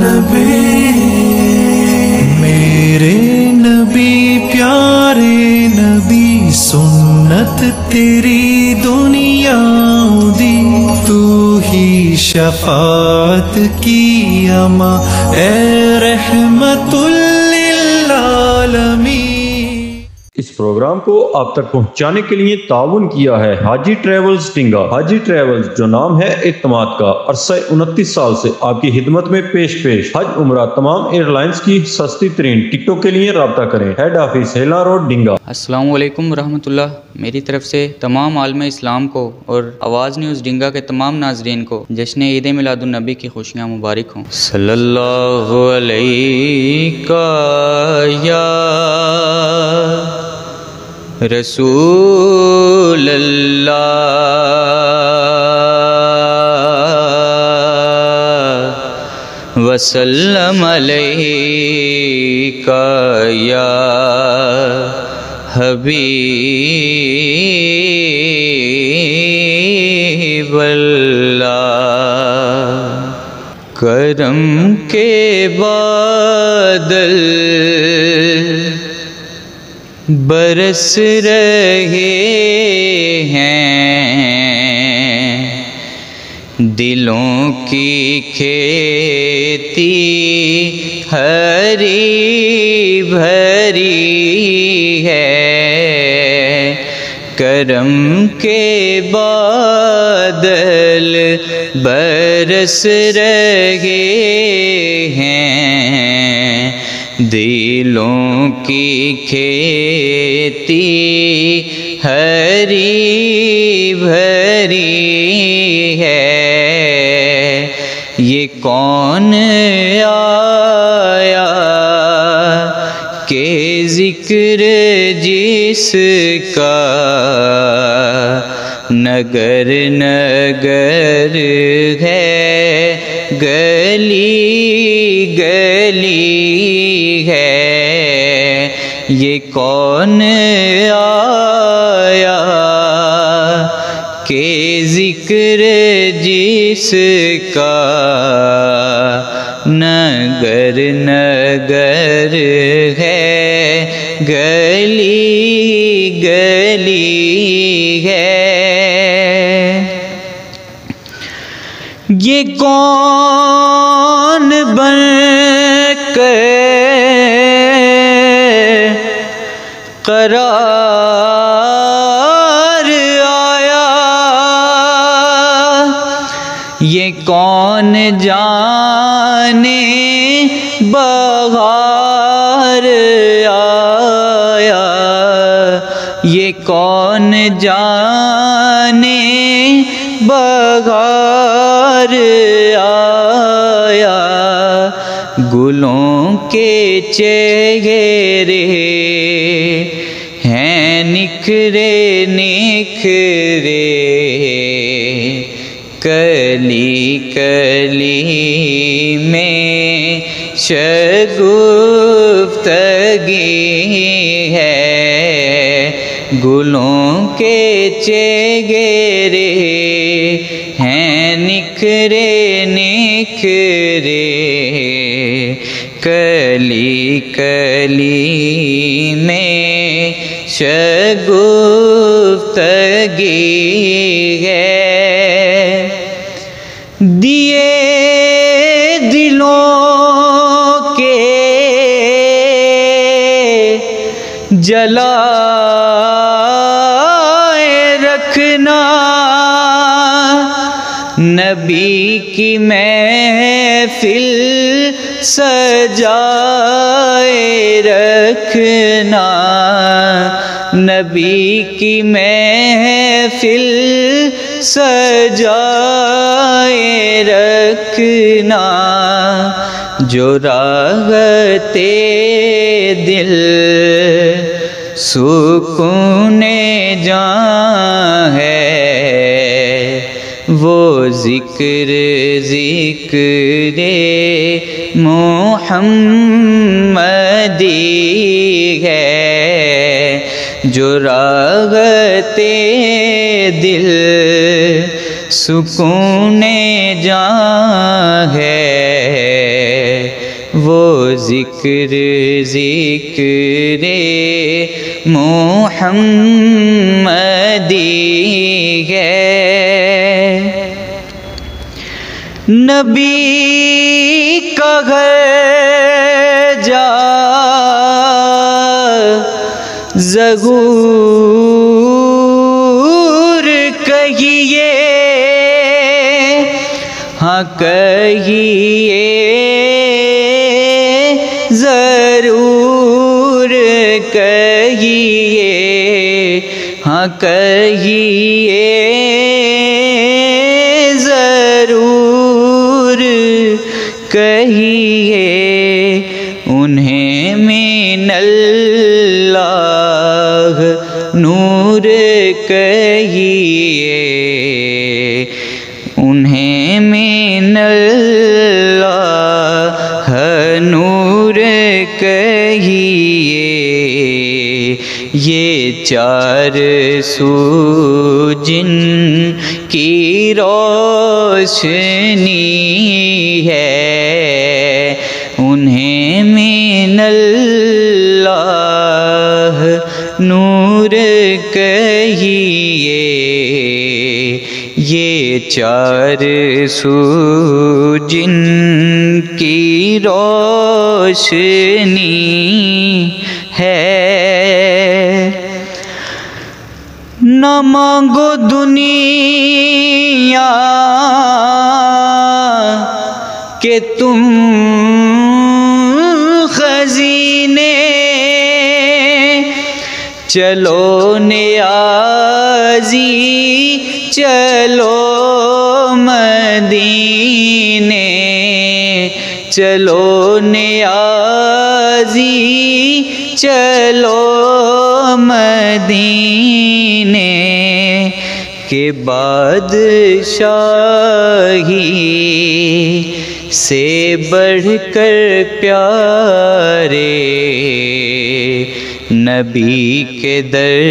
نبی میرے نبی پیارے نبی سنت تیری دنیا دی تو ہی شفاعت کی اما اے رحمت للعالمین۔ اس پروگرام کو آپ تک پہنچانے کے لیے تعاون کیا ہے حاجی ٹریولز ڈنگا۔ حاجی ٹریولز جو نام ہے اعتماد کا، عرصہ 29 سال سے آپ کی خدمت میں پیش حج عمرہ تمام ایئر لائنز کی سستی ترین ٹکٹوں کے لیے رابطہ کریں۔ ہیڈ آفس ہیلا روڈ ڈنگا۔ السلام علیکم ورحمۃ اللہ۔ میری طرف سے تمام عالم اسلام کو اور آواز نیوز ڈنگا کے تمام ناظرین کو جشن عید میلاد النبی کی خوشیاں مبارک ہوں۔ صلی اللہ علیہ یا رسول اللہ وسلم علیکہ یا حبیب اللہ۔ کرم کے بادل برس رہے ہیں، دلوں کی کھیتی ہری بھری ہے۔ کرم کے بادل برس رہے ہیں، دلوں کی کھیتی ہری بھری ہے۔ یہ کون آیا کہ ذکر جس کا نگر نگر ہے، گلی گلی ہے۔ یہ کون آیا کہ ذکر جس کا نگر نگر ہے، گلی گلی ہے۔ یہ کون بن کر قرار آیا، یہ کون جانے بہار آیا، یہ کون جانے بہار آیا۔ گلوں کے چہرے ہیں نکھرے نکھرے، کلی کلی میں شگفتگی ہے۔ گلوں کے چہرے ہیں نکھرے نکھرے، کلی کلی میں شگفتگی ہے۔ دیے دلوں کے جلائے رکھنا، نبی کی محفل سجائے رکھنا، نبی کی محفل سجائے رکھنا۔ جو راحتے دل سکون جاں ہے، وہ ذکر ذکر محمدی ہے۔ جو راحتے دل سکون جاں ہے، ذکر ذکر محمدی ہے، نبی کا گھر جا ضرور کہیے، ہاں کہیے ضرور کہیے، ہاں کہیے ضرور کہیے، انہیں من اللہ نور کہیے، انہیں من اللہ نور کہیے، یہ چار سو جن کی روشنی ہے، انہیں من اللہ نور کہیے، یہ چار سو جن کی روشنی ہے، نہ مانگو دنیا کہ تم خزینے، چلو نیازی چلو مدینے، چلو نیازی چلو مدینے، کہ بادشاہی سے بڑھ کر پیارے نبی کے در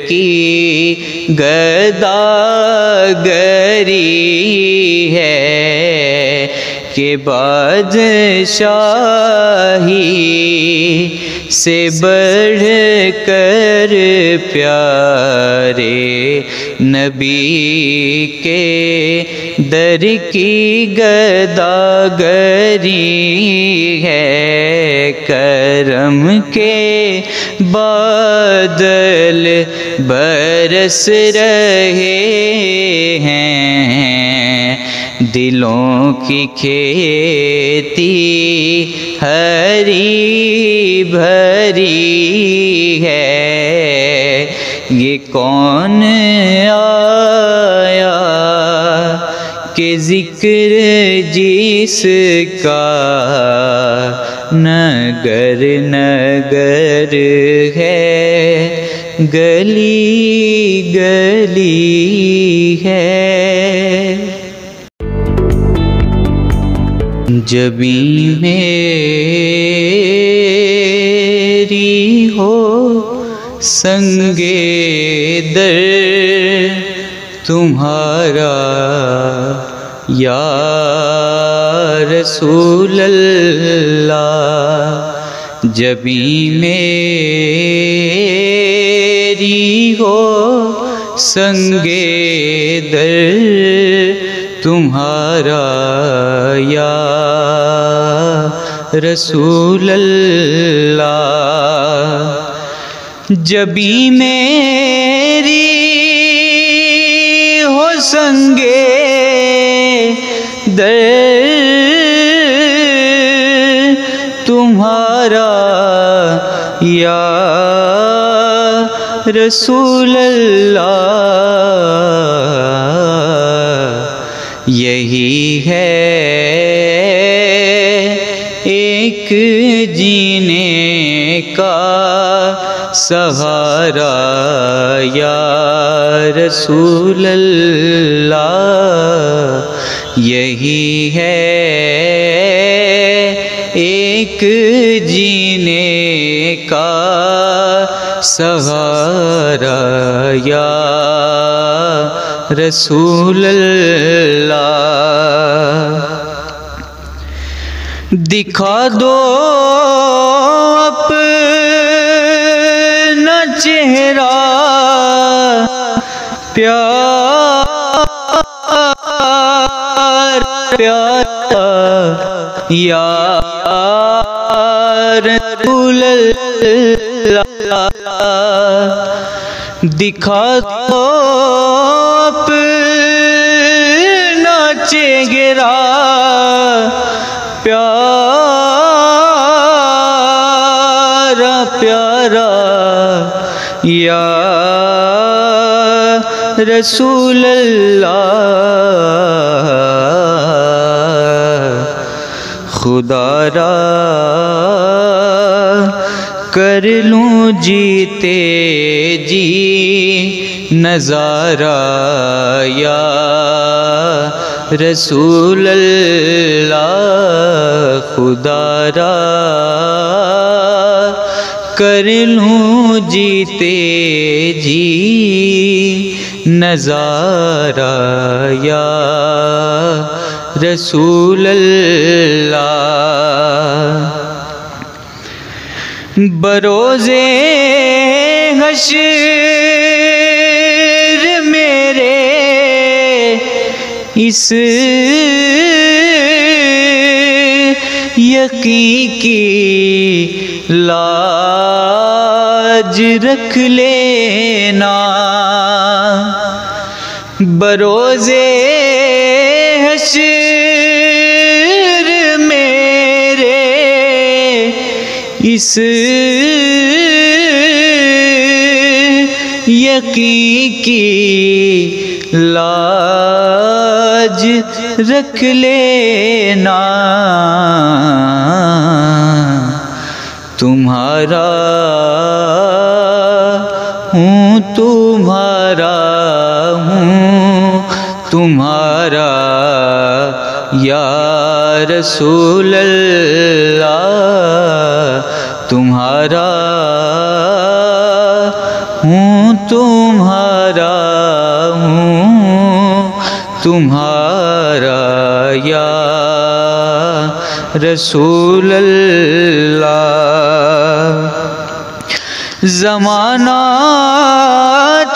کی گداگری ہے، کہ بادشاہی سے بڑھ کر پیارے نبی کے در کی گداگری ہے، کرم کے بادل برس رہے ہیں، دلوں کی کھیتی ہری بھری ہے، یہ کون آیا کہ ذکر جس کا نگر نگر ہے، گلی گلی ہے، جبیں میری ہو سنگے در تمہارا یا رسول اللہ، جبیں میری ہو سنگے در تمہارا یا رسول اللہ، جبیں میری ہو سنگے در تمہارا یا رسول اللہ، یہی ہے ایک جینے کا سہارا یا رسول اللہ، یہی ہے ایک جینے کا سہارا یا رسول اللہ، دکھا دو اپنا چہرہ پیار پیارا یا رسول اللہ، دکھا دو اپنا چہرہ پیارا پیارا یا رسول اللہ، خدا را کر لوں جیتے جی نظارہ یا رسول اللہ، خدا را کر لوں جیتے جی نظارہ یا رسول اللہ، بروز حشر میرے اس یقین کی لاج رکھ لینا، بروز حشر میرے اس یقین کی لاج رکھ لینا، تمہارا ہوں تمہارا ہوں تمہارا یا رسول اللہ، تمہارا ہوں تمہارا ہوں تمہارا یا رسول اللہ، زمانہ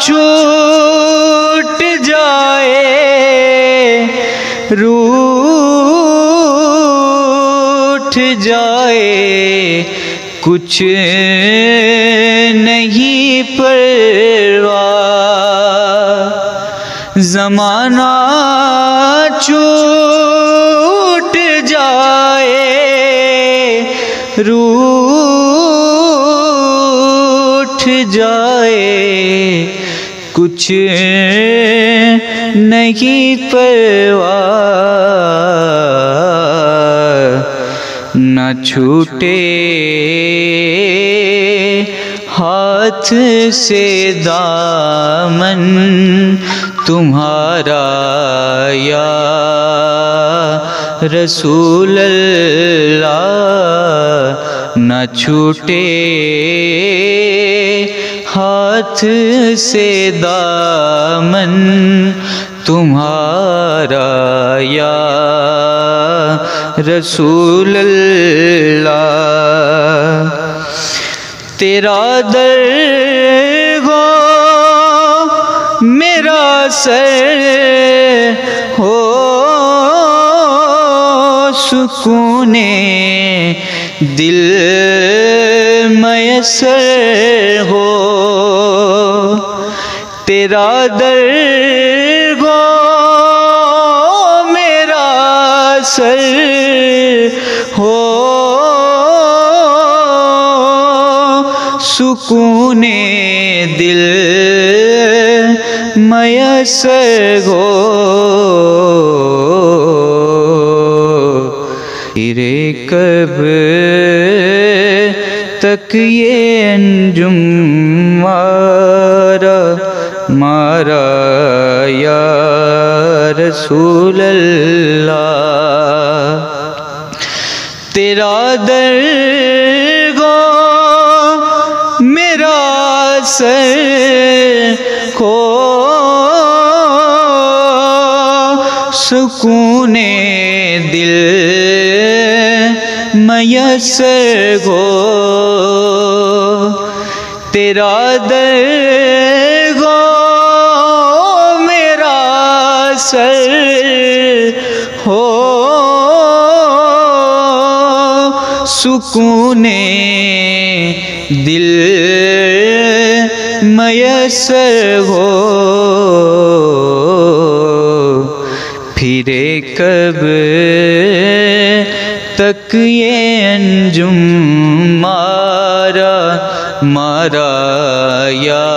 چھوٹ جائے روٹھ جائے کچھ نہیں پرواہ، زمانہ چھوٹ جائے روٹھ جائے کچھ نہیں پرواہ، نہ چھوٹے ہاتھ سے دامن تمہارا یا رسول اللہ، نہ چھوٹے ہاتھ سے دامن تمہارا یا رسول اللہ، تیرا در ہو میرا سر ہو سکون دل میسر ہو، تیرا در ہو میرا سر ہو سکون دل میسر ہو، تیرے کب تک یہ انجم مارا یا رسول اللہ، تیرا در گو میرا سر کو سکون دل میسر ہو، تیرا در ہو میرا سر ہو، سکون دل میسر ہو، پھرے کب تک یہ انجم مارا یا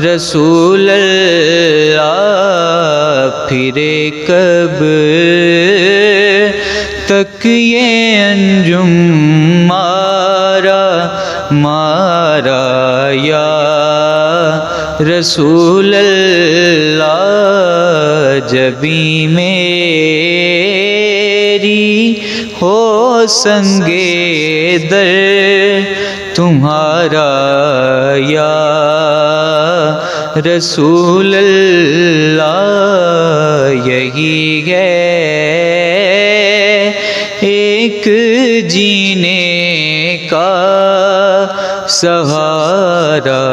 رسول اللہ، پھرے کب تک یہ انجم مارا یا رسول اللہ، جبھی میری ہو سنگے در تمہارا یا رسول اللہ، یہی ہے ایک جینے کا سہارا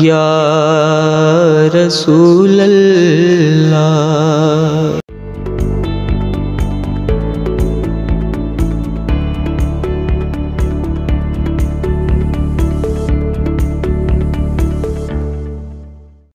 یا رسول اللہ۔